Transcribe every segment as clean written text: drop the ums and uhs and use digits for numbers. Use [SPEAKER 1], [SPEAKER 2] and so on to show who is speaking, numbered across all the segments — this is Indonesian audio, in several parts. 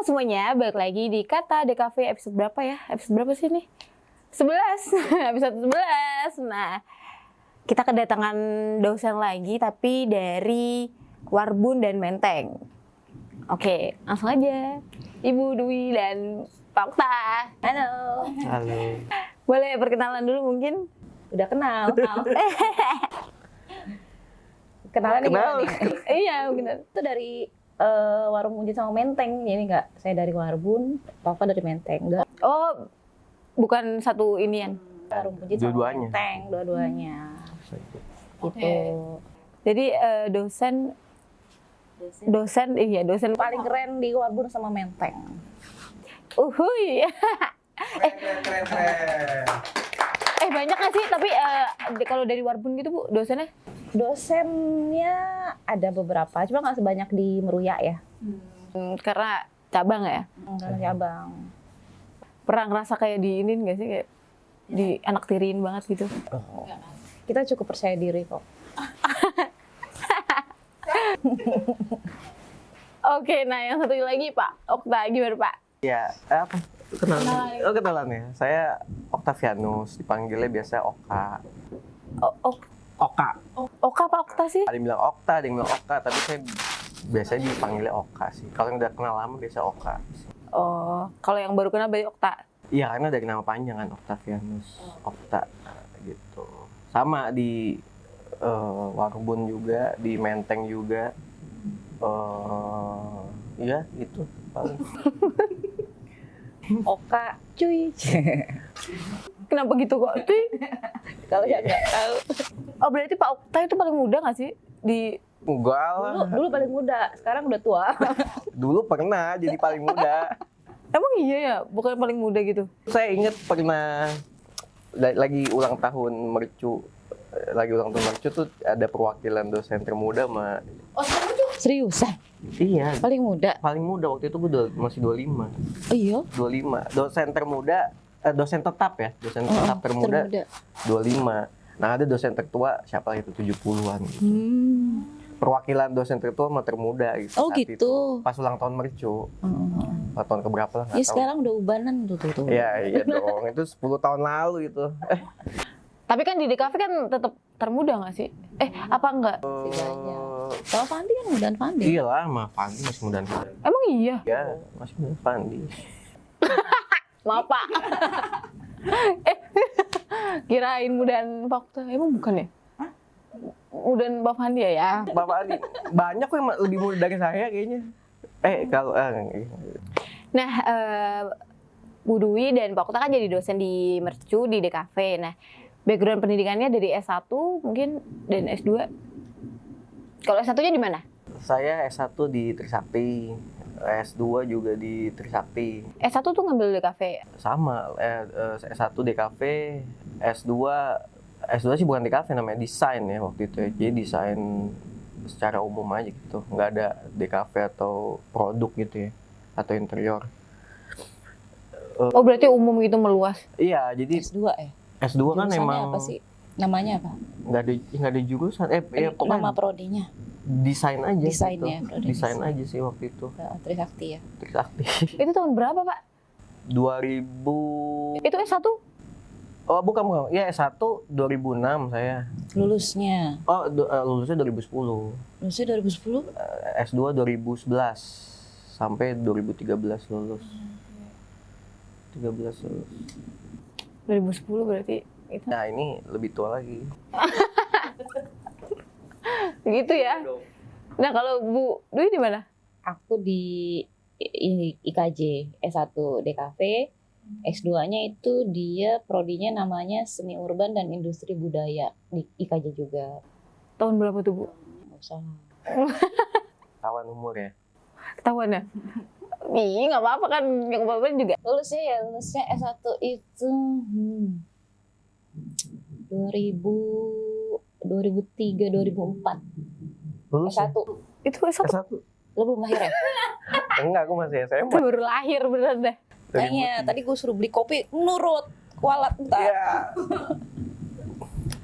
[SPEAKER 1] semuanya, balik lagi di Kata DKV episode berapa ya? Episode berapa sih nih? 11, episode 11. Nah, kita kedatangan dosen lagi tapi dari Warbun dan Menteng. Oke, langsung aja. Ibu Dwi dan Pak Okta. Halo.
[SPEAKER 2] Halo.
[SPEAKER 1] Boleh perkenalan dulu mungkin? Udah kenal. Kenalan gimana nih? Iya, mungkin. Itu dari Warung Munjin sama Menteng. Jadi enggak, saya dari Warbun, Papa dari Menteng. Enggak. Oh, bukan satu inian. Warung Munjin sama Menteng, dua-duanya. Gitu. Jadi dosen paling keren di Warbun sama Menteng. Uhuy.
[SPEAKER 2] Keren.
[SPEAKER 1] Banyak nggak sih? Tapi kalau dari Warbun gitu Bu, dosennya? Dosennya ada beberapa, cuma nggak sebanyak di Meruya ya. Karena cabang ya? Karena cabang. Pernah ngerasa kayak di ini nggak sih? Kayak di anak tiriin banget gitu? Kita cukup percaya diri kok. Oke, nah yang satu lagi Pak Okta, gimana Pak?
[SPEAKER 2] Ya, apa? Kenalan ya. Saya Octavianus, dipanggilnya biasa Oka. Oka.
[SPEAKER 1] Oka Pak Okta sih?
[SPEAKER 2] Ada yang bilang Okta, ada yang bilang Oka, tapi saya biasanya dipanggilnya Oka sih. Kalau yang udah kenal lama biasa Oka.
[SPEAKER 1] Oh, kalau yang baru kenal berarti Okta?
[SPEAKER 2] Iya, karena dari nama panjang kan, Octavianus, Okta, gitu. Sama di Warbun juga, di Menteng juga. Iya, itu paling.
[SPEAKER 1] Oka, cuy. Kenapa gitu kok? Cuy. Kalau saya nggak tahu. Oh, berarti Pak Okta itu paling muda nggak sih?
[SPEAKER 2] Enggak lah.
[SPEAKER 1] Dulu paling muda, sekarang udah tua.
[SPEAKER 2] Dulu pernah jadi paling muda.
[SPEAKER 1] Emang iya ya? Bukan paling muda gitu?
[SPEAKER 2] Saya ingat pernah lagi ulang tahun Mercu. Tuh ada perwakilan dosen termuda sama...
[SPEAKER 1] Oh, seriusan?
[SPEAKER 2] Iya.
[SPEAKER 1] Paling muda?
[SPEAKER 2] Paling muda waktu itu gue masih 25.
[SPEAKER 1] Oh iya?
[SPEAKER 2] 25. Dosen termuda, dosen tetap ya. Dosen tetap termuda 25. Nah ada dosen tertua siapa itu 70-an gitu. Perwakilan dosen tertua sama termuda gitu.
[SPEAKER 1] Oh gitu.
[SPEAKER 2] Itu. Pas ulang tahun Mercu. Tahun keberapa lah nggak tahu.
[SPEAKER 1] Sekarang udah ubanan tuh.
[SPEAKER 2] Iya dong. Itu 10 tahun lalu itu.
[SPEAKER 1] Tapi kan di DKV kan tetap termuda nggak sih? Apa enggak? Kalau Fandi kan mudaan Fandi.
[SPEAKER 2] Iya lah, sama Fandi masih mudaan Fandi.
[SPEAKER 1] Emang iya?
[SPEAKER 2] Iya, masih mudaan Fandi.
[SPEAKER 1] Maaf Pak. Kirain mudaan Pak Okta. Emang bukan ya? Mudaan Pak Fandi ya?
[SPEAKER 2] Bapak Fandi, banyak kok yang lebih muda dari saya kayaknya.
[SPEAKER 1] Nah, Bu Dwi dan Pak Okta kan jadi dosen di Mercu, di DKV. Nah, background pendidikannya dari S1 mungkin dan S2. Kalau S1-nya di mana?
[SPEAKER 2] Saya S1 di Trisakti, S2 juga di Trisakti.
[SPEAKER 1] S1 tuh ngambil DKV?
[SPEAKER 2] Sama, S1 DKV, S2 sih bukan DKV namanya, desain ya waktu itu ya. Jadi desain secara umum aja gitu, nggak ada DKV atau produk gitu ya, atau interior.
[SPEAKER 1] Oh berarti umum gitu meluas?
[SPEAKER 2] Iya, jadi
[SPEAKER 1] S2 ya?
[SPEAKER 2] S2 kan
[SPEAKER 1] jurusannya
[SPEAKER 2] emang
[SPEAKER 1] apa sih? Namanya apa?
[SPEAKER 2] Nggak ada jurusan. Pokoknya
[SPEAKER 1] nama prodinya?
[SPEAKER 2] Desain aja.
[SPEAKER 1] Desainnya,
[SPEAKER 2] gitu. Desain aja sih waktu itu.
[SPEAKER 1] Trisakti ya?
[SPEAKER 2] Trisakti.
[SPEAKER 1] Itu tahun berapa Pak?
[SPEAKER 2] 2000.
[SPEAKER 1] Itu S1?
[SPEAKER 2] Oh bukan. Ya S1 2006 saya.
[SPEAKER 1] Lulusnya?
[SPEAKER 2] Oh lulusnya 2010.
[SPEAKER 1] Lulusnya 2010?
[SPEAKER 2] S2 2011 sampai 2013 lulus. 13 lulus.
[SPEAKER 1] 2010 berarti itu.
[SPEAKER 2] Nah ini lebih tua lagi.
[SPEAKER 1] Gitu ya. Nah kalau Bu Dwi di mana?
[SPEAKER 3] Aku di IKJ, S1 DKV, S2-nya itu dia prodinya namanya Seni Urban dan Industri Budaya di IKJ juga.
[SPEAKER 1] Tahun berapa tuh Bu?
[SPEAKER 3] Nggak usah.
[SPEAKER 2] Kawan umur ya.
[SPEAKER 1] Ketahuan ya? Ih nggak apa-apa kan, yang apa-apa juga.
[SPEAKER 3] Lulusnya S1 itu 2003, 2004.
[SPEAKER 2] Lulus
[SPEAKER 3] S1.
[SPEAKER 1] Itu S1?
[SPEAKER 2] S1.
[SPEAKER 3] Lo belum lahir ya?
[SPEAKER 2] Enggak, aku masih SMP.
[SPEAKER 1] Itu baru lahir beneran deh.
[SPEAKER 3] Kayaknya tadi gue suruh beli kopi, nurut, kualat bentar.
[SPEAKER 2] Iya.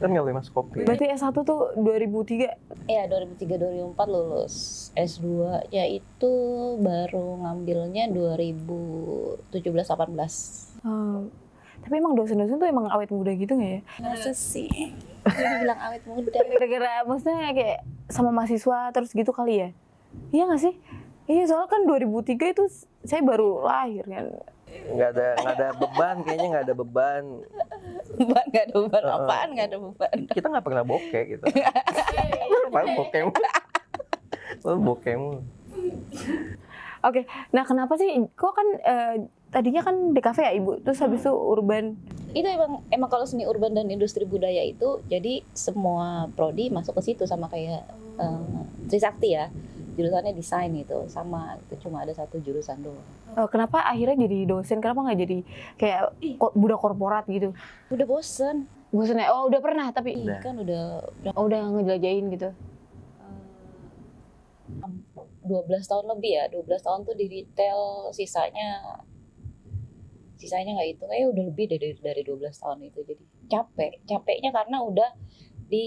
[SPEAKER 2] Kan nggak boleh masuk kopi.
[SPEAKER 1] Berarti S1 tuh 2003.
[SPEAKER 3] Iya, 2003-2004 lulus. S2-nya itu baru ngambilnya 2017-18.
[SPEAKER 1] Tapi emang dosen-dosen tuh emang awet muda gitu nggak ya?
[SPEAKER 3] Masa sih? Dia bilang awet muda.
[SPEAKER 1] Gara-gara maksudnya kayak sama mahasiswa terus gitu kali ya? Iya nggak sih? Iya, soalnya kan 2003 itu saya baru lahir kan.
[SPEAKER 2] Nggak ada beban, kayaknya nggak ada beban.
[SPEAKER 3] Beban, nggak ada beban. Apaan nggak ada beban?
[SPEAKER 2] Kita nggak pernah bokeh gitu. Paling bokeh mulu. Bokeh mulu.
[SPEAKER 1] Oke, nah kenapa sih? Kok kan tadinya kan DKV ya Ibu, terus habis itu urban.
[SPEAKER 3] Itu emang kalau seni urban dan industri budaya itu, jadi semua prodi masuk ke situ sama kayak Trisakti ya. Jurusannya desain itu sama, itu cuma ada satu jurusan doang.
[SPEAKER 1] Kenapa akhirnya jadi dosen? Kenapa nggak jadi kayak budak korporat gitu?
[SPEAKER 3] Udah bosen.
[SPEAKER 1] Bosen ya? Oh udah pernah tapi
[SPEAKER 3] Kan udah
[SPEAKER 1] udah ngejelajahin gitu.
[SPEAKER 3] 12 tahun lebih ya, 12 tahun tuh di retail, sisanya nggak itu, kayak udah lebih dari 12 tahun itu. Jadi capeknya karena udah di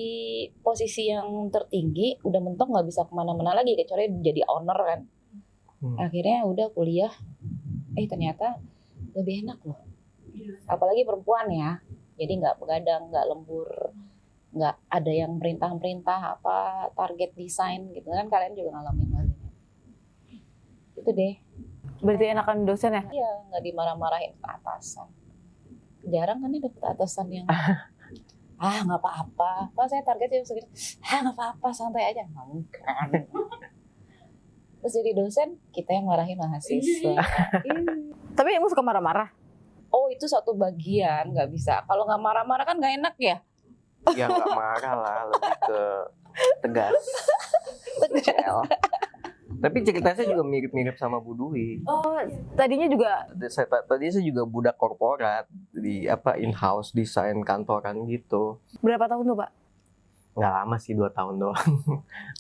[SPEAKER 3] posisi yang tertinggi, udah mentok nggak bisa kemana-mana lagi kecuali jadi owner kan. Akhirnya udah kuliah, ternyata lebih enak loh, apalagi perempuan ya, jadi nggak begadang, nggak lembur, nggak ada yang perintah apa target desain gitu kan, kalian juga ngalamin maksudnya itu deh.
[SPEAKER 1] Berarti enakan dosen ya?
[SPEAKER 3] Iya, nggak dimarah-marahin atasan. Jarang kan nih dapet atasan yang nggak apa-apa, saya targetnya segini, nggak apa-apa, santai aja. Nggak. Terus jadi dosen, kita yang marahin mahasiswa.
[SPEAKER 1] Tapi emang suka marah-marah?
[SPEAKER 3] Oh, itu satu bagian, nggak bisa. Kalau nggak marah-marah kan nggak enak ya?
[SPEAKER 2] Ya nggak marah lah, lebih ke tegas. Cel. Tapi ceritanya saya juga mirip-mirip sama Bu Dwi.
[SPEAKER 1] Oh, tadinya juga.
[SPEAKER 2] Tadi saya juga budak korporat di in-house desain kantoran gitu.
[SPEAKER 1] Berapa tahun tuh Pak?
[SPEAKER 2] Nggak lama sih, 2 tahun doang.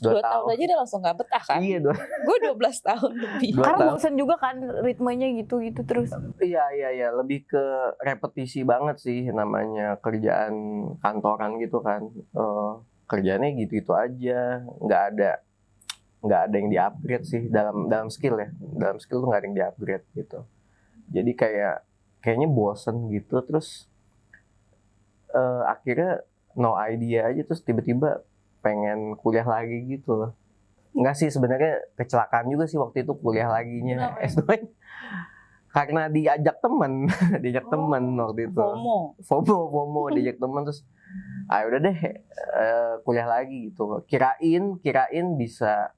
[SPEAKER 3] 2 tahun aja udah langsung nggak betah kan?
[SPEAKER 2] Iya,
[SPEAKER 3] Gue 12 tahun lebih.
[SPEAKER 1] Karena bosan juga kan ritmenya gitu-gitu terus.
[SPEAKER 2] Iya, lebih ke repetisi banget sih namanya kerjaan kantoran gitu kan. Kerjanya gitu-gitu aja, nggak ada yang di-upgrade sih dalam skill ya. Dalam skill tuh nggak ada yang di-upgrade gitu. Jadi kayaknya bosen gitu, terus akhirnya no idea aja, terus tiba-tiba pengen kuliah lagi gitu loh. Enggak sih, sebenarnya kecelakaan juga sih waktu itu kuliah laginya S2. Karena diajak temen waktu itu. FOMO diajak temen, terus udah deh kuliah lagi gitu. Kirain bisa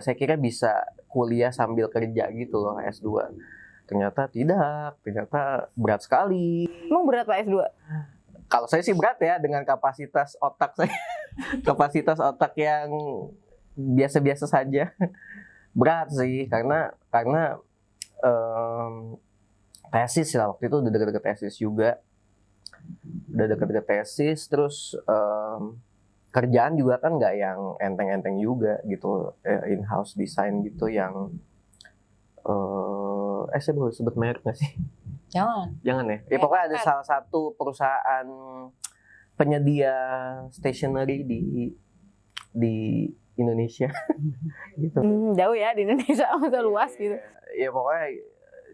[SPEAKER 2] saya kira bisa kuliah sambil kerja gitu loh S2. Ternyata tidak, ternyata berat sekali.
[SPEAKER 1] Emang berat Pak S2?
[SPEAKER 2] Kalau saya sih berat ya, dengan kapasitas otak saya. Kapasitas otak yang biasa-biasa saja. Berat sih, karena tesis lah, waktu itu udah deket-deket tesis juga. Udah deket-deket tesis, terus kerjaan juga kan nggak yang enteng-enteng juga gitu. In-house design gitu yang saya boleh sebut merek nggak sih? Jangan ya. Ya pokoknya ada salah satu perusahaan penyedia stationery di Indonesia gitu.
[SPEAKER 1] Jauh ya di Indonesia, masa luas gitu.
[SPEAKER 2] Ya pokoknya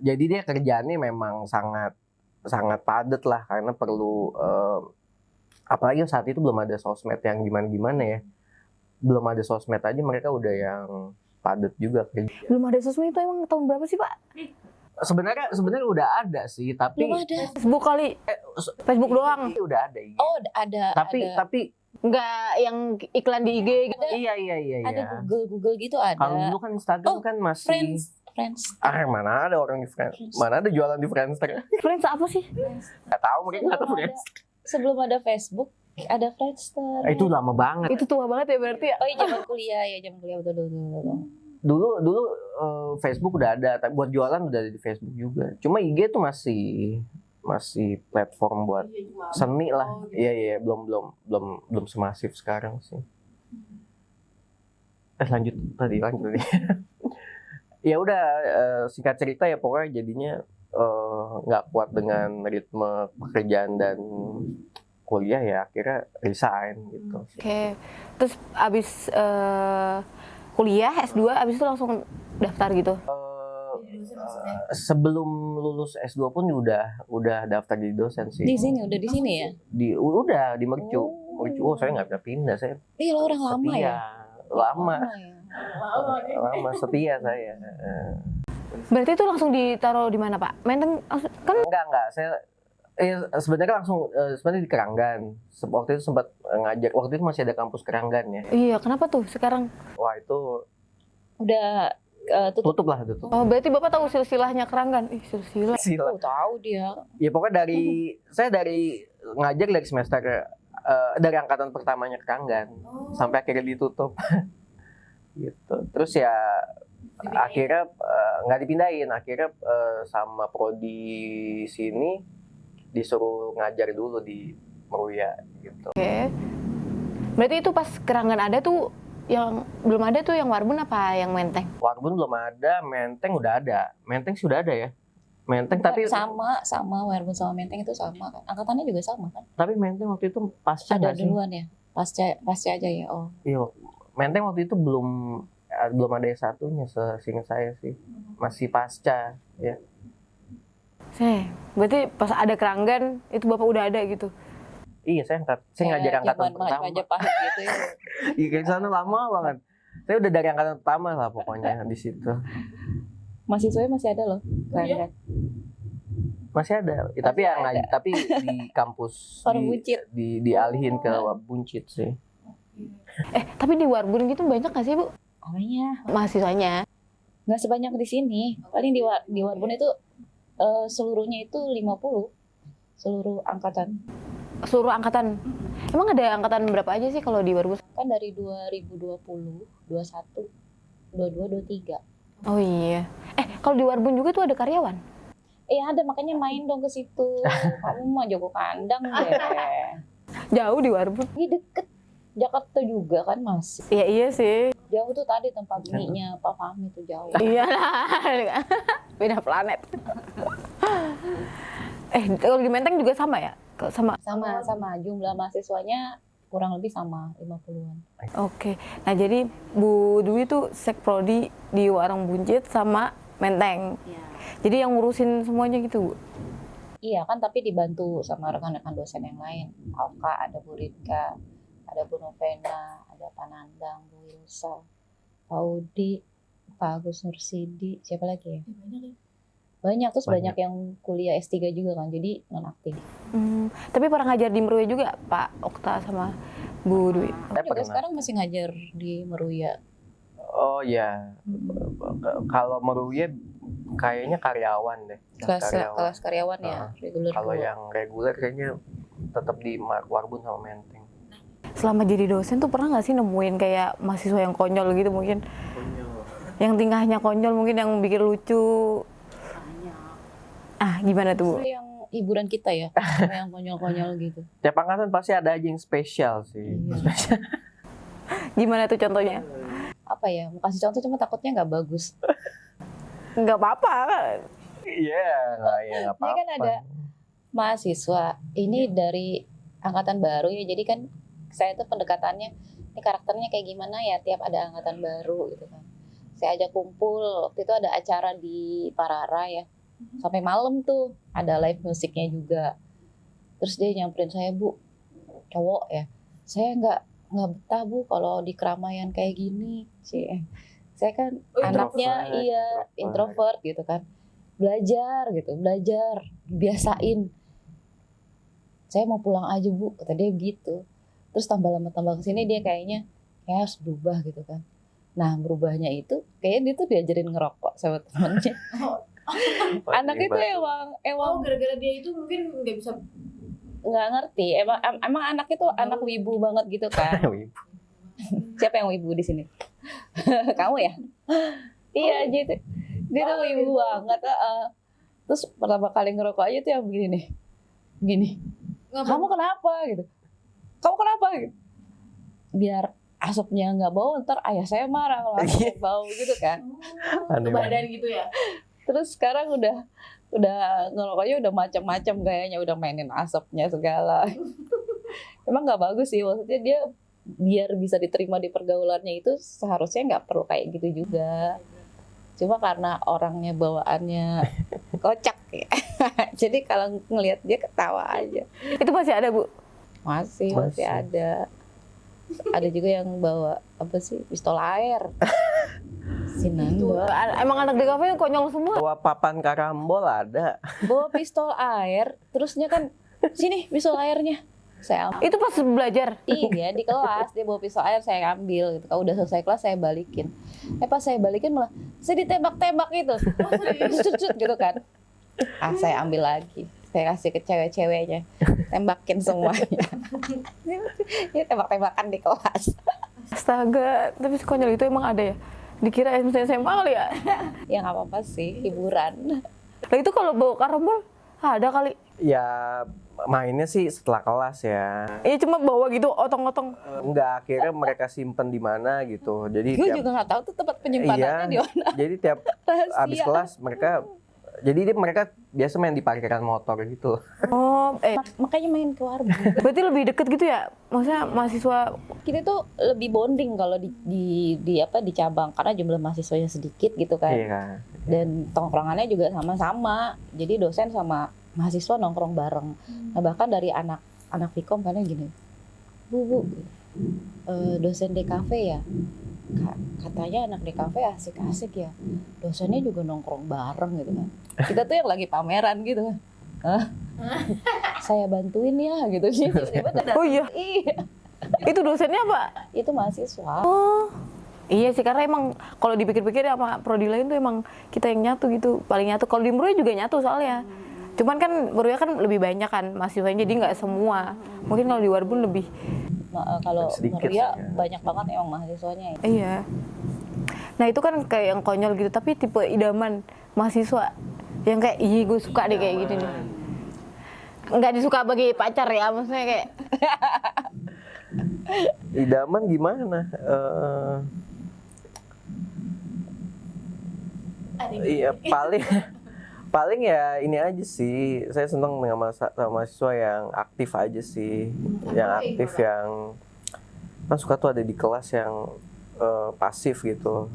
[SPEAKER 2] jadi dia kerjaannya memang sangat padat lah, karena perlu apalagi saat itu belum ada sosmed yang gimana ya. Belum ada sosmed aja mereka udah yang padat juga kerja.
[SPEAKER 1] Belum ada sosmed itu emang tahun berapa sih Pak?
[SPEAKER 2] Sebenarnya udah ada sih, tapi
[SPEAKER 3] belum ada.
[SPEAKER 1] Facebook kali. Facebook doang.
[SPEAKER 2] Udah ada. Iya.
[SPEAKER 3] Oh, ada.
[SPEAKER 2] Tapi
[SPEAKER 1] nggak yang iklan di IG gitu.
[SPEAKER 2] Iya.
[SPEAKER 3] Ada Google gitu ada.
[SPEAKER 2] Kalau dulu kan Instagram kan masih
[SPEAKER 3] Friends.
[SPEAKER 2] Mana ada orang di Friends? Mana ada jualan di Friendster?
[SPEAKER 1] Friends apa sih?
[SPEAKER 2] Nggak tahu, mungkin nggak tahu Friends.
[SPEAKER 3] Sebelum ada Facebook, ada Friendster.
[SPEAKER 2] Itu lama banget.
[SPEAKER 1] Itu tua banget ya berarti ya?
[SPEAKER 3] Oh iya, zaman kuliah betul.
[SPEAKER 2] Dulu Facebook udah ada, tapi buat jualan udah ada di Facebook juga. Cuma IG tuh masih platform buat seni lah. Iya, belum semasif sekarang sih. Lanjut tadi. Ya udah, singkat cerita ya pokoknya jadinya nggak kuat dengan ritme pekerjaan dan kuliah ya akhirnya resign gitu.
[SPEAKER 1] Oke. Terus abis kuliah S2 abis itu langsung daftar gitu.
[SPEAKER 2] Sebelum lulus S2 pun udah daftar jadi dosen sih.
[SPEAKER 3] Di sini ya?
[SPEAKER 2] Udah di Mercu.
[SPEAKER 3] Oh.
[SPEAKER 2] Mercu, saya nggak bisa pindah, saya
[SPEAKER 3] Iya, lo orang lama
[SPEAKER 2] setia.
[SPEAKER 3] ya?
[SPEAKER 2] Lama setia saya.
[SPEAKER 1] Berarti itu langsung ditaruh di mana Pak? Menteng kan
[SPEAKER 2] Enggak, saya sebenarnya langsung sebenarnya di Keranggan. Waktu itu sempat ngajak, waktu itu masih ada kampus Keranggan ya.
[SPEAKER 1] iya, kenapa tuh sekarang?
[SPEAKER 2] Wah itu
[SPEAKER 3] Udah tutup.
[SPEAKER 2] tutup.
[SPEAKER 1] Oh, berarti Bapak tahu silsilahnya Keranggan. Ih, silsilah.
[SPEAKER 2] Sila.
[SPEAKER 3] Tahu dia.
[SPEAKER 2] Ya pokoknya saya dari ngajar dari semester dari angkatan pertamanya Keranggan sampai akhirnya ditutup. Gitu. Terus ya akhirnya nggak dipindahin, akhirnya sama prodi sini disuruh ngajar dulu di Meruya gitu.
[SPEAKER 1] Oke. Berarti itu pas Keranggan ada tuh yang belum ada tuh yang Warbun apa yang Menteng?
[SPEAKER 2] Warbun belum ada, Menteng udah ada. Menteng sudah ada ya. Menteng tapi
[SPEAKER 3] sama Warbun sama Menteng itu sama kan? Angkatannya juga sama kan?
[SPEAKER 2] tapi Menteng waktu itu pasca
[SPEAKER 3] Ada
[SPEAKER 2] nggak sih?
[SPEAKER 3] duluan ya? Pasca aja ya. Oh.
[SPEAKER 2] Iya, Menteng waktu itu belum ada S1-nya seingat saya sih. Masih pasca ya.
[SPEAKER 1] Berarti pas ada Keranggan itu Bapak udah ada gitu.
[SPEAKER 2] Iya, saya ngajar angkatan pertama.
[SPEAKER 3] Majapahit gitu ya.
[SPEAKER 2] Iya, ke sana lama banget. Saya udah dari angkatan pertama lah pokoknya di situ.
[SPEAKER 3] Mahasiswanya masih ada loh. Kan?
[SPEAKER 2] Masih ada. Ya, tapi yang tapi di kampus
[SPEAKER 3] Orang Buncit.
[SPEAKER 2] dialihin ke Buncit sih.
[SPEAKER 1] Tapi di Warbun gitu banyak nggak sih Bu
[SPEAKER 3] Apanya?
[SPEAKER 1] mahasiswanya?
[SPEAKER 3] Nggak sebanyak di sini. Paling di Warbun itu seluruhnya itu 50. Seluruh angkatan.
[SPEAKER 1] Seluruh angkatan. Emang ada angkatan berapa aja sih kalau di Warbun?
[SPEAKER 3] Kan dari 2020, 21, 22, 23.
[SPEAKER 1] Oh iya. Kalau di Warbun juga tuh ada karyawan.
[SPEAKER 3] Ada, makanya main dong ke situ. Kamu mah jago kandang deh.
[SPEAKER 1] Jauh di Warbun.
[SPEAKER 3] Ini deket Jakarta juga kan masih.
[SPEAKER 1] Iya sih.
[SPEAKER 3] Jauh tuh tadi tempat bininya Pak Fahmi tuh jauh.
[SPEAKER 1] Iya lah. Beda planet. Kalau di Menteng juga sama ya? Sama.
[SPEAKER 3] Sama jumlah mahasiswanya kurang lebih sama 50-an.
[SPEAKER 1] Oke. Nah, jadi Bu Dwi tuh sekprodi di Warung Buncit sama Menteng.
[SPEAKER 3] Iya.
[SPEAKER 1] Jadi yang ngurusin semuanya gitu, Bu.
[SPEAKER 3] Iya kan, tapi dibantu sama rekan-rekan dosen yang lain. Alka, ada Bu Rinka, ada Bu Novena, ada Pak Nandang, Bu Wilsa, Pak Udi, Pak Agus Nursidi, siapa lagi ya? Banyak, terus banyak yang kuliah S3 juga kan, jadi non-aktif.
[SPEAKER 1] Tapi pernah ngajar di Meruya juga, Pak Okta sama Bu Dwi.
[SPEAKER 3] Aku juga sekarang masih ngajar di Meruya.
[SPEAKER 2] Oh ya, kalau Meruya kayaknya karyawan deh.
[SPEAKER 3] Kelas karyawan ya, reguler.
[SPEAKER 2] Kalau yang reguler kayaknya tetap di Warbun sama Menteng.
[SPEAKER 1] Selama jadi dosen tuh pernah nggak sih nemuin kayak mahasiswa yang konyol gitu mungkin? Yang tingkahnya konyol mungkin, yang bikin lucu. Gimana tuh, Bu?
[SPEAKER 3] Yang hiburan kita ya, yang konyol-konyol gitu.
[SPEAKER 2] Tiap angkatan pasti ada aja yang spesial sih.
[SPEAKER 3] Iya.
[SPEAKER 2] Spesial.
[SPEAKER 1] Gimana tuh contohnya?
[SPEAKER 3] Apa ya, mau kasih contoh cuma takutnya nggak bagus.
[SPEAKER 1] Nggak apa-apa.
[SPEAKER 2] Iya, nggak apa-apa.
[SPEAKER 3] Ini kan ada mahasiswa, ini dari angkatan baru ya, jadi kan saya tuh pendekatannya, ini karakternya kayak gimana ya tiap ada angkatan baru gitu kan. Saya ajak kumpul, waktu itu ada acara di Parara ya, sampai malam tuh, ada live musiknya juga. Terus dia nyamperin saya, Bu, cowok ya, saya nggak betah Bu kalau di keramaian kayak gini. Saya kan anaknya introvert gitu kan, belajar, biasain. Saya mau pulang aja Bu, kata dia gitu. Terus tambah lama kesini dia kayaknya harus berubah gitu kan. Nah berubahnya itu kayaknya dia tuh diajarin ngerokok sama temennya. Anak itu emang
[SPEAKER 1] gara-gara dia itu mungkin nggak bisa.
[SPEAKER 3] Nggak ngerti, emang anak itu anak wibu banget gitu kan. Siapa yang wibu di sini? Kamu ya? Iya gitu. Dia tuh wibu banget. Terus pertama kali ngerokok aja tuh yang begini nih, gini. Kamu kenapa gitu? Kamu kenapa gitu? Biar asapnya nggak bau, ntar ayah saya marah kalau asapnya bau gitu kan.
[SPEAKER 1] Badan gitu ya.
[SPEAKER 3] Terus sekarang udah ngerokoknya udah macam-macam kayaknya, udah mainin asapnya segala. emang nggak bagus sih, maksudnya dia biar bisa diterima di pergaulannya itu seharusnya nggak perlu kayak gitu juga. Cuma karena orangnya bawaannya kocak ya. Jadi kalau ngelihat dia ketawa aja.
[SPEAKER 1] Itu masih ada, Bu?
[SPEAKER 3] Masih ada. Ada juga yang bawa apa sih? Pistol air. Sinanda.
[SPEAKER 1] Emang anak DKV konyol semua.
[SPEAKER 2] Bawa papan karambol ada.
[SPEAKER 3] Bawa pistol air, terusnya kan sini pistol airnya. Saya ambil.
[SPEAKER 1] Itu pas belajar.
[SPEAKER 3] Iya, di kelas dia bawa pistol air, saya ambil gitu. Kalau udah selesai kelas saya balikin. Pas saya balikin malah saya ditembak-tembak gitu. Cut gitu kan. Saya ambil lagi. Saya kasih ke cewek-ceweknya. Tembakin semuanya. Ini tembak-tembakan di kelas.
[SPEAKER 1] Astaga, tapi konyol itu emang ada ya? Dikira SMA kali ya?
[SPEAKER 3] Ya nggak apa-apa sih, hiburan.
[SPEAKER 1] Lah itu kalau bawa karambol ada kali.
[SPEAKER 2] Ya mainnya sih setelah kelas ya.
[SPEAKER 1] Iya cuma bawa gitu otong-otong.
[SPEAKER 2] Enggak, akhirnya mereka simpen di mana gitu. Jadi
[SPEAKER 3] Gue juga nggak tahu tuh tempat penyimpanannya di mana.
[SPEAKER 2] Jadi tiap habis kelas mereka biasa main di parkiran motor gitu.
[SPEAKER 1] Oh,
[SPEAKER 3] Makanya main ke warung.
[SPEAKER 1] berarti lebih deket gitu ya? Maksudnya mahasiswa
[SPEAKER 3] Kita tuh lebih bonding kalau di cabang karena jumlah mahasiswanya sedikit gitu kan.
[SPEAKER 2] Iya.
[SPEAKER 3] Dan tongkrongannya juga sama-sama. Jadi dosen sama mahasiswa nongkrong bareng. Nah, bahkan dari anak Vkom karena gini. Bu, dosen DKV ya. Katanya anak DKV asik-asik ya. Dosennya juga nongkrong bareng gitu kan. Kita tuh yang lagi pameran gitu kan. Saya bantuin ya gitu sih.
[SPEAKER 1] Oh iya,
[SPEAKER 3] Iya,
[SPEAKER 1] itu dosennya apa?
[SPEAKER 3] itu mahasiswa.
[SPEAKER 1] Oh, iya sih karena emang kalau dipikir-pikir sama prodi lain tuh emang kita yang nyatu gitu, paling nyatu. Kalau di Meruya juga nyatu soalnya. Cuman kan Meruya kan lebih banyak kan mahasiswanya, jadi nggak semua. Mungkin kalau di Warbun lebih.
[SPEAKER 3] Kalau
[SPEAKER 2] Sedikit
[SPEAKER 3] Meruya
[SPEAKER 2] sih, ya.
[SPEAKER 3] banyak banget emang mahasiswanya.
[SPEAKER 1] Iya. Nah itu kan kayak yang konyol gitu, tapi tipe idaman mahasiswa yang kayak, ih gue suka deh kayak gini nih. Nggak disuka bagi pacar ya, maksudnya kayak.
[SPEAKER 2] Idaman gimana? Iya paling ya ini aja sih. Saya seneng dengan sama mahasiswa yang aktif aja sih. Yang aktif yang kan suka tuh ada di kelas yang pasif gitu.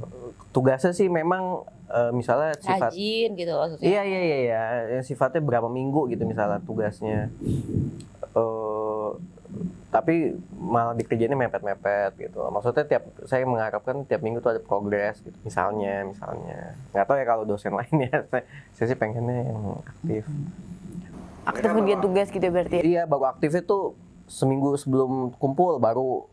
[SPEAKER 2] Tugasnya sih memang misalnya sifat
[SPEAKER 3] Rajin gitu maksudnya.
[SPEAKER 2] Iya. Yang sifatnya berapa minggu gitu misalnya tugasnya. Tapi malah dikerjainnya mepet-mepet gitu. Maksudnya saya mengharapkan tiap minggu tuh ada progres gitu. Misalnya. Nggak tahu ya kalau dosen lain ya. Saya sih pengennya yang aktif.
[SPEAKER 1] Aktif dia tugas gitu ya berarti.
[SPEAKER 2] Iya, baru aktifnya tuh seminggu sebelum kumpul baru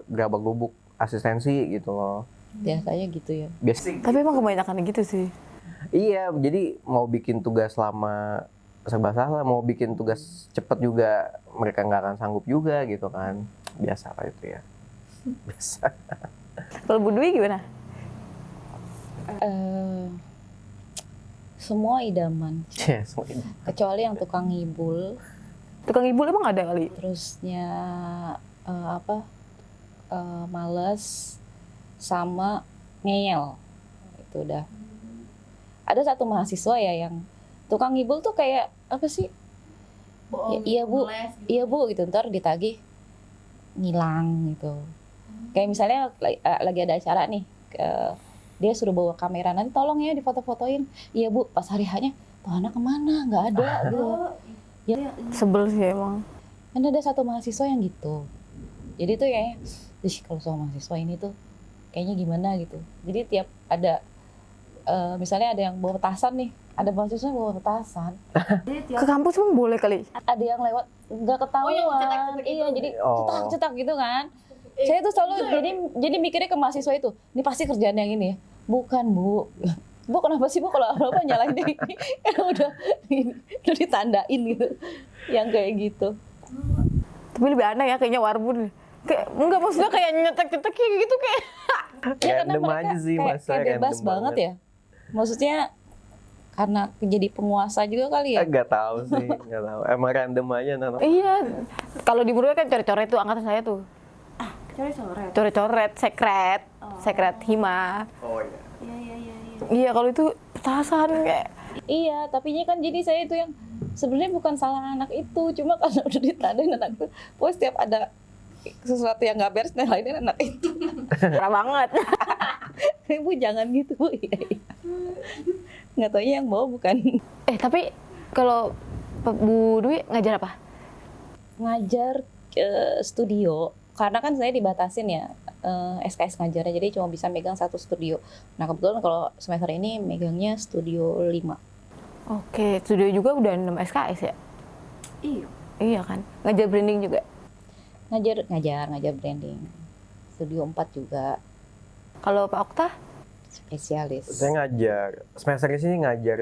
[SPEAKER 2] gerabak-gerubuk asistensi gitu loh.
[SPEAKER 3] Biasanya gitu ya.
[SPEAKER 2] Biasanya.
[SPEAKER 1] Tapi emang kebanyakan gitu sih.
[SPEAKER 2] Iya, jadi mau bikin tugas lama serba salah, mau bikin tugas cepet juga mereka nggak akan sanggup juga gitu kan. Biasa lah itu ya. Biasa.
[SPEAKER 1] Kalau Bu Dwi gimana?
[SPEAKER 3] Semua idaman,
[SPEAKER 2] Iya, semua ini.
[SPEAKER 3] kecuali yang tukang ngibul,
[SPEAKER 1] Tukang ibu emang ada kali?
[SPEAKER 3] terusnya malas sama ngeyel. Itu udah. Ada satu mahasiswa ya yang tukang ngibul tuh kayak apa sih? Ya, iya bu gitu, ntar ditagih ngilang gitu. Kayak misalnya lagi ada acara nih, dia suruh bawa kamera, nanti tolong ya difoto-fotoin. Iya bu, pas hari hanya tuh anak kemana, nggak ada gitu. Ya,
[SPEAKER 1] Sebel sih emang.
[SPEAKER 3] kan ada satu mahasiswa yang gitu. Jadi tuh kayaknya, kalau sama mahasiswa ini tuh kayaknya gimana gitu. Jadi tiap ada misalnya ada yang bawa petasan nih, ada mahasiswa yang bawa petasan.
[SPEAKER 1] Ke kampus emang boleh kali?
[SPEAKER 3] Ada yang lewat nggak ketahuan. Iya, jadi cetak-cetak gitu kan. Saya tuh selalu jadi mikirnya ke mahasiswa itu, ini pasti kerjaan yang ini ya. Bukan bu. Bu kenapa sih bu kalau apa nyalain ini? Kan udah ditandain gitu. Yang kayak gitu.
[SPEAKER 1] Tapi lebih aneh ya kayaknya Warbun. Kayak enggak maksudnya kayak nyetek-nyetek kayak gitu kayak.
[SPEAKER 3] Ya karena
[SPEAKER 2] Random
[SPEAKER 3] mereka
[SPEAKER 2] aja sih, masa
[SPEAKER 3] kayak bebas
[SPEAKER 2] random
[SPEAKER 3] banget ya. Maksudnya karena jadi penguasa juga kali ya.
[SPEAKER 2] Nggak tahu sih, nggak tahu. Emang random aja nana.
[SPEAKER 1] Iya. Kalau di Meruya kan coret-coret tuh angkatan saya tuh.
[SPEAKER 4] Coret-coret.
[SPEAKER 1] Coret-coret, sekret hima.
[SPEAKER 2] Oh iya.
[SPEAKER 1] Iya kalau itu petasan kayak
[SPEAKER 3] Iya, tapi kan jadi saya itu yang sebenarnya bukan salah anak itu, cuma karena udah ditandain anak itu, pokoknya setiap ada sesuatu yang nggak beres, nyalain anak itu.
[SPEAKER 1] Parah banget.
[SPEAKER 3] Bu jangan gitu Bu. Nggak taunya yang bawa bukan.
[SPEAKER 1] Tapi kalau Bu Dwi ngajar apa?
[SPEAKER 3] Ngajar studio, karena kan saya dibatasin ya SKS ngajarnya, jadi cuma bisa megang 1 studio. Nah kebetulan kalau semester ini megangnya studio 5.
[SPEAKER 1] Oke, studio juga udah 6 SKS ya?
[SPEAKER 3] Iya.
[SPEAKER 1] Iya kan? Ngajar branding juga?
[SPEAKER 3] Ngajar branding. Studio 4 juga.
[SPEAKER 1] Kalau Pak Okta?
[SPEAKER 3] Spesialis.
[SPEAKER 2] Saya ngajar, semester ini sih ngajar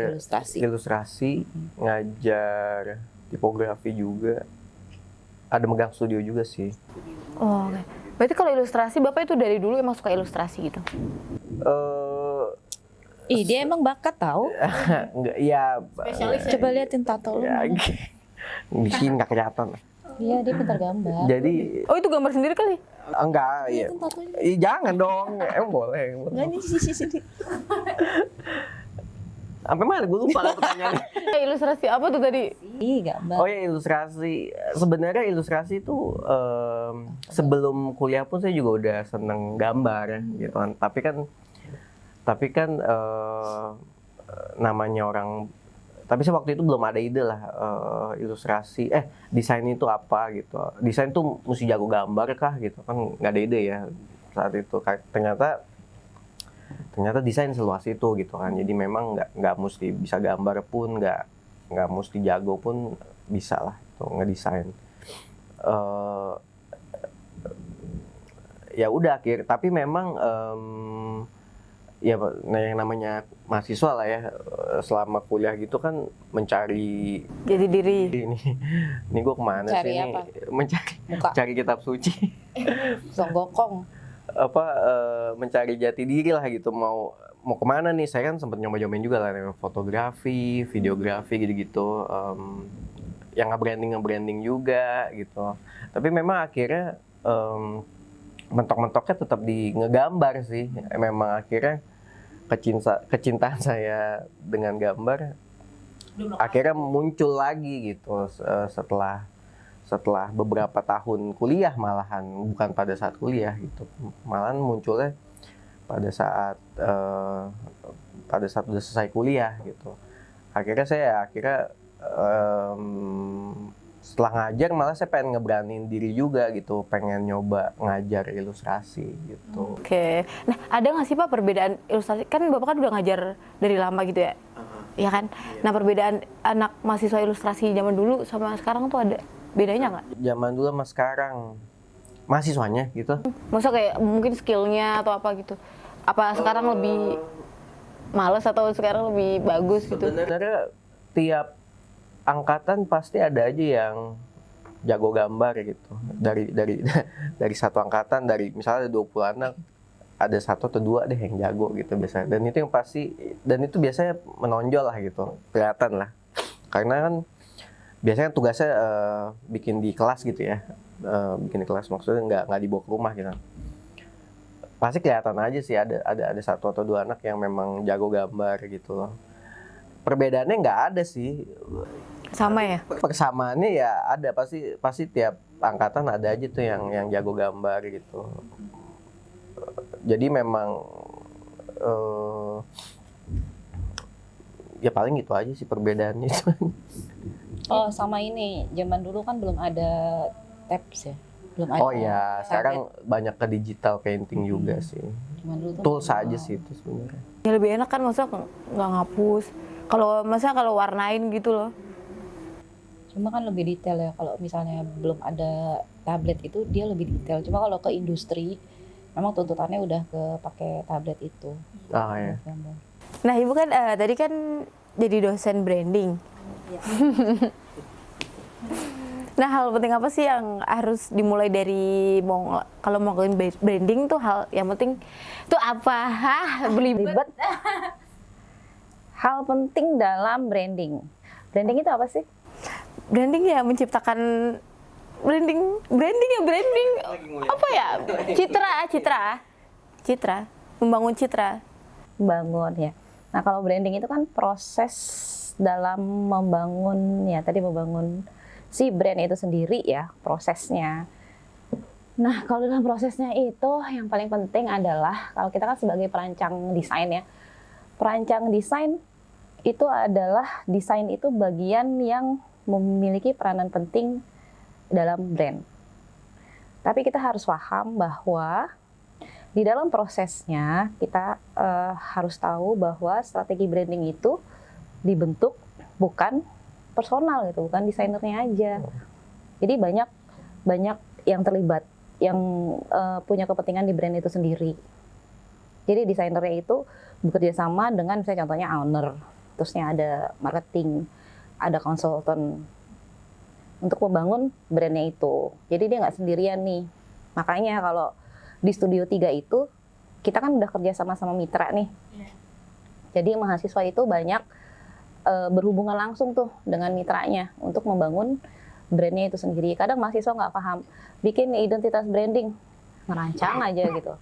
[SPEAKER 2] ilustrasi, ngajar tipografi juga. Ada megang studio juga sih.
[SPEAKER 1] Oh, oke. Berarti kalau ilustrasi Bapak itu dari dulu emang suka ilustrasi gitu?
[SPEAKER 3] Dia emang bakat tahu.
[SPEAKER 2] Enggak, ya.
[SPEAKER 1] Spesialis
[SPEAKER 3] Coba liatin tato lu.
[SPEAKER 2] Ya, di sini nggak kelihatan.
[SPEAKER 3] Iya, dia pintar gambar.
[SPEAKER 2] Jadi
[SPEAKER 1] Oh, itu gambar sendiri kali?
[SPEAKER 2] enggak, ya.
[SPEAKER 3] Liatin tatonya.
[SPEAKER 2] Jangan dong, emang boleh.
[SPEAKER 3] Enggak, ini sini.
[SPEAKER 2] Sampai mana? Gue lupa lah pertanyaannya.
[SPEAKER 1] Ilustrasi apa tuh tadi?
[SPEAKER 3] Gambar.
[SPEAKER 2] Oh ya, ilustrasi. Sebenarnya ilustrasi itu sebelum kuliah pun saya juga udah seneng gambar gitu kan. Tapi kan namanya orang. Tapi saya waktu itu belum ada ide lah ilustrasi. Desain itu apa gitu. Desain tuh mesti jago gambar kah gitu kan, nggak ada ide ya saat itu. Ternyata desain seluas itu gitu kan. Jadi memang nggak mesti bisa gambar pun, nggak mesti jago pun bisa lah itu ngedesain. Ya udah tapi memang ya yang namanya mahasiswa lah ya, selama kuliah gitu kan mencari
[SPEAKER 1] Jadi diri.
[SPEAKER 2] ini gue kemana
[SPEAKER 3] Cari
[SPEAKER 2] sih
[SPEAKER 3] apa?
[SPEAKER 2] ini
[SPEAKER 3] Muka.
[SPEAKER 2] mencari kitab suci.
[SPEAKER 3] Songgokong.
[SPEAKER 2] Mencari jati diri lah gitu, mau kemana nih. Saya kan sempat nyobain juga lah fotografi, videografi gitu-gitu, yang nge-branding juga gitu. Tapi memang akhirnya mentok-mentoknya tetap di ngegambar sih. Memang akhirnya kecintaan saya dengan gambar akhirnya muncul lagi gitu setelah beberapa tahun kuliah, malahan bukan pada saat kuliah gitu, malahan munculnya pada saat udah selesai kuliah gitu. Akhirnya setelah ngajar malah saya pengen ngeberanin diri juga gitu, pengen nyoba ngajar ilustrasi gitu.
[SPEAKER 1] Oke. Nah, ada nggak sih Pak perbedaan ilustrasi? Kan Bapak kan udah ngajar dari lama gitu ya? Iya kan? Nah, perbedaan anak mahasiswa ilustrasi zaman dulu sama sekarang tuh ada bedanya nggak?
[SPEAKER 2] Zaman dulu sama sekarang mahasiswanya gitu.
[SPEAKER 1] Masa kayak mungkin skillnya atau apa gitu? Apa sekarang lebih males atau sekarang lebih bagus gitu?
[SPEAKER 2] Sebenarnya tiap angkatan pasti ada aja yang jago gambar gitu. Dari satu angkatan, dari misalnya ada 20 anak, ada 1 atau 2 deh yang jago gitu biasanya. Dan itu biasanya menonjol lah gitu, kelihatan lah. Karena kan biasanya tugasnya bikin di kelas gitu ya. Bikin di kelas, maksudnya nggak dibawa ke rumah gitu. Pasti kelihatan aja sih ada 1 atau 2 anak yang memang jago gambar gitu loh. Perbedaannya nggak ada sih.
[SPEAKER 1] Sama ya?
[SPEAKER 2] Persamaannya ya ada, pasti tiap angkatan ada aja tuh yang jago gambar gitu. Jadi memang ya paling gitu aja sih perbedaannya.
[SPEAKER 3] Oh, sama ini, zaman dulu kan belum ada tabs ya. Belum ada.
[SPEAKER 2] Oh ya, sekarang banyak ke digital painting juga sih.
[SPEAKER 3] Zaman dulu tuh
[SPEAKER 2] Tools aja sih itu sebenarnya.
[SPEAKER 1] Ya lebih enak kan, masa nggak ngapus. Kalau warnain gitu loh.
[SPEAKER 3] Cuma kan lebih detail ya, kalau misalnya belum ada tablet itu dia lebih detail. Cuma kalau ke industri memang tuntutannya udah ke pakai tablet itu.
[SPEAKER 2] Ah ya.
[SPEAKER 1] Nah, Ibu kan tadi kan jadi dosen branding.
[SPEAKER 3] Iya.
[SPEAKER 1] Nah, hal penting apa sih yang harus dimulai dari kalau mau ngelakuin branding tuh, hal yang penting tuh apa? Belibet.
[SPEAKER 3] Hal penting dalam branding. Branding itu apa sih?
[SPEAKER 1] Branding ya menciptakan branding apa ya? Citra, membangun citra.
[SPEAKER 3] Bangun ya. Nah, kalau branding itu kan proses dalam membangun si brand itu sendiri ya, prosesnya. Nah, kalau dalam prosesnya itu yang paling penting adalah kalau kita kan sebagai perancang desain ya. Perancang desain itu adalah desain itu bagian yang memiliki peranan penting dalam brand. Tapi kita harus paham bahwa di dalam prosesnya kita harus tahu bahwa strategi branding itu dibentuk bukan personal gitu, bukan desainernya aja. Jadi banyak yang terlibat, yang punya kepentingan di brand itu sendiri. Jadi desainernya itu bekerja sama dengan misalnya contohnya owner, terusnya ada marketing, ada konsultan untuk membangun brandnya itu. Jadi dia nggak sendirian nih. Makanya kalau di Studio 3 itu kita kan udah kerja sama mitra nih. Jadi mahasiswa itu banyak berhubungan langsung tuh dengan mitranya untuk membangun brandnya itu sendiri. Kadang mahasiswa nggak paham, bikin identitas branding, ngerancang aja gitu.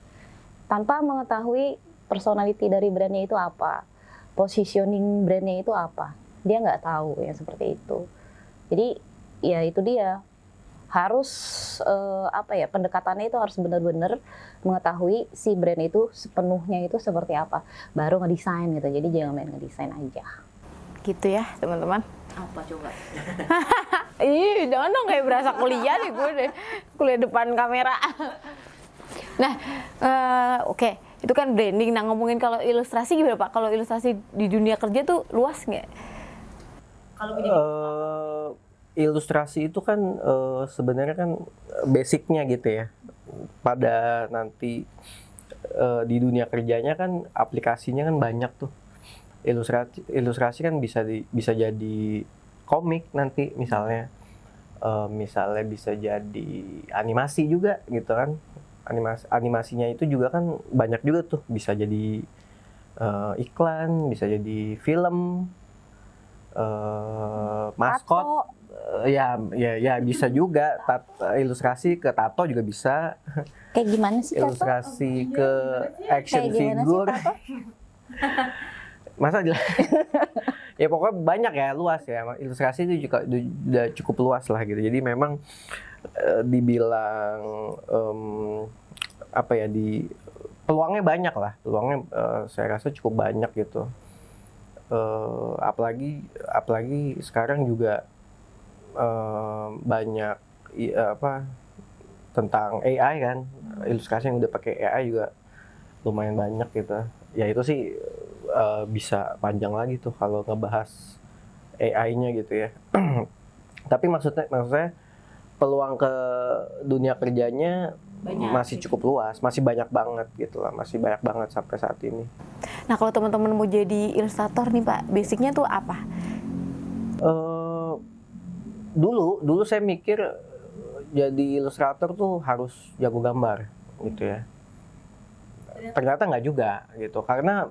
[SPEAKER 3] Tanpa mengetahui personality dari brandnya itu apa, positioning brandnya itu apa. Dia nggak tahu yang seperti itu. Jadi ya itu dia. Harus pendekatannya itu harus benar-benar mengetahui si brand itu sepenuhnya itu seperti apa, baru ngedesain gitu. Jadi jangan main ngedesain aja.
[SPEAKER 1] Gitu ya teman-teman.
[SPEAKER 3] Apa coba?
[SPEAKER 1] Ih, jangan dong kayak berasa kuliah nih gue deh, kuliah depan kamera. Nah, oke. Itu kan branding. Nah, ngomongin kalau ilustrasi gimana Pak? Kalau ilustrasi di dunia kerja tuh luas nggak? Kalau
[SPEAKER 2] ilustrasi itu kan sebenarnya kan basicnya gitu ya. Pada nanti di dunia kerjanya kan aplikasinya kan banyak tuh. Ilustrasi kan bisa jadi komik nanti misalnya. Misalnya bisa jadi animasi juga gitu kan. Animasinya itu juga kan banyak juga tuh, bisa jadi iklan, bisa jadi film, maskot. Ya bisa juga. Ilustrasi ke tato juga bisa.
[SPEAKER 3] Kayak gimana sih tato?
[SPEAKER 2] Ilustrasi ke action figure. Masa ya pokoknya banyak ya, luas ya. Ilustrasi itu juga udah cukup luas lah gitu. Jadi memang dibilang peluangnya banyak lah. Peluangnya saya rasa cukup banyak gitu. Apalagi sekarang juga banyak tentang AI kan, ilustrasi yang udah pakai AI juga lumayan banyak gitu. Ya itu sih bisa panjang lagi tuh kalau ngebahas AI-nya gitu ya. Tapi maksudnya peluang ke dunia kerjanya masih cukup luas, masih banyak banget gitu lah, masih banyak banget sampai saat ini.
[SPEAKER 1] Nah, kalau teman-teman mau jadi ilustrator nih Pak, basicnya tuh apa?
[SPEAKER 2] Dulu saya mikir jadi ilustrator tuh harus jago gambar gitu ya. Ternyata nggak juga gitu, karena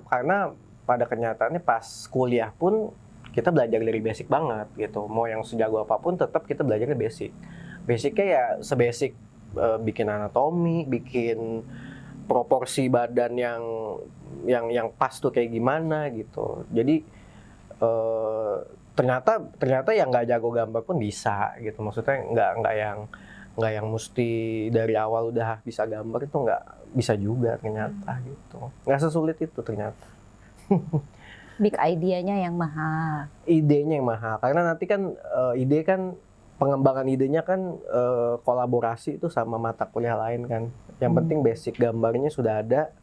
[SPEAKER 2] pada kenyataannya pas kuliah pun kita belajar dari basic banget gitu. Mau yang sejago apapun tetap kita belajar dari basic. Basicnya ya sebasic bikin anatomi, bikin proporsi badan yang pas tuh kayak gimana gitu. Jadi ternyata yang nggak jago gambar pun bisa gitu. Maksudnya nggak yang mesti dari awal udah bisa gambar, itu nggak bisa juga ternyata gitu. Nggak sesulit itu ternyata.
[SPEAKER 3] Big idenya yang mahal.
[SPEAKER 2] Idenya yang mahal, karena nanti kan ide kan, pengembangan idenya kan kolaborasi itu sama mata kuliah lain kan. Yang penting basic gambarnya sudah ada,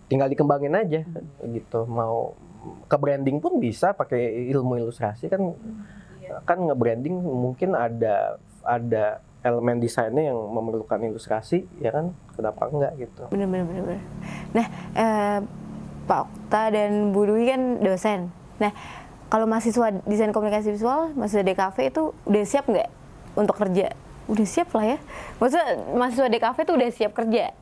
[SPEAKER 2] tinggal dikembangin aja gitu. Mau ke branding pun bisa pakai ilmu ilustrasi kan. Kan nge-branding mungkin ada elemen desainnya yang memerlukan ilustrasi, ya kan, kenapa enggak gitu.
[SPEAKER 1] Bener. Nah, Pak Okta dan Bu Dwi kan dosen. Nah, kalau mahasiswa desain komunikasi visual, mahasiswa DKV itu udah siap nggak untuk kerja? Udah siap lah ya. Maksudnya mahasiswa DKV itu udah siap kerja?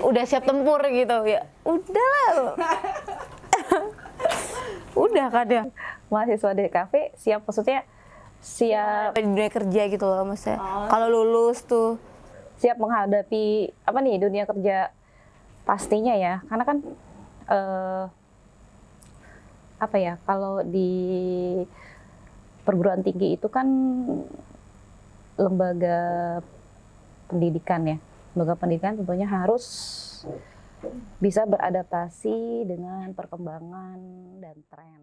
[SPEAKER 1] Udah siap tempur gitu ya? Udah lah. Udah kan ya.
[SPEAKER 3] Mahasiswa DKV siap, maksudnya siap
[SPEAKER 1] di dunia kerja gitu loh maksudnya. Kalau lulus tuh
[SPEAKER 3] siap menghadapi dunia kerja pastinya ya. Karena kan apa ya, kalau di perguruan tinggi itu kan lembaga pendidikan ya. Lembaga pendidikan tentunya harus bisa beradaptasi dengan perkembangan dan tren.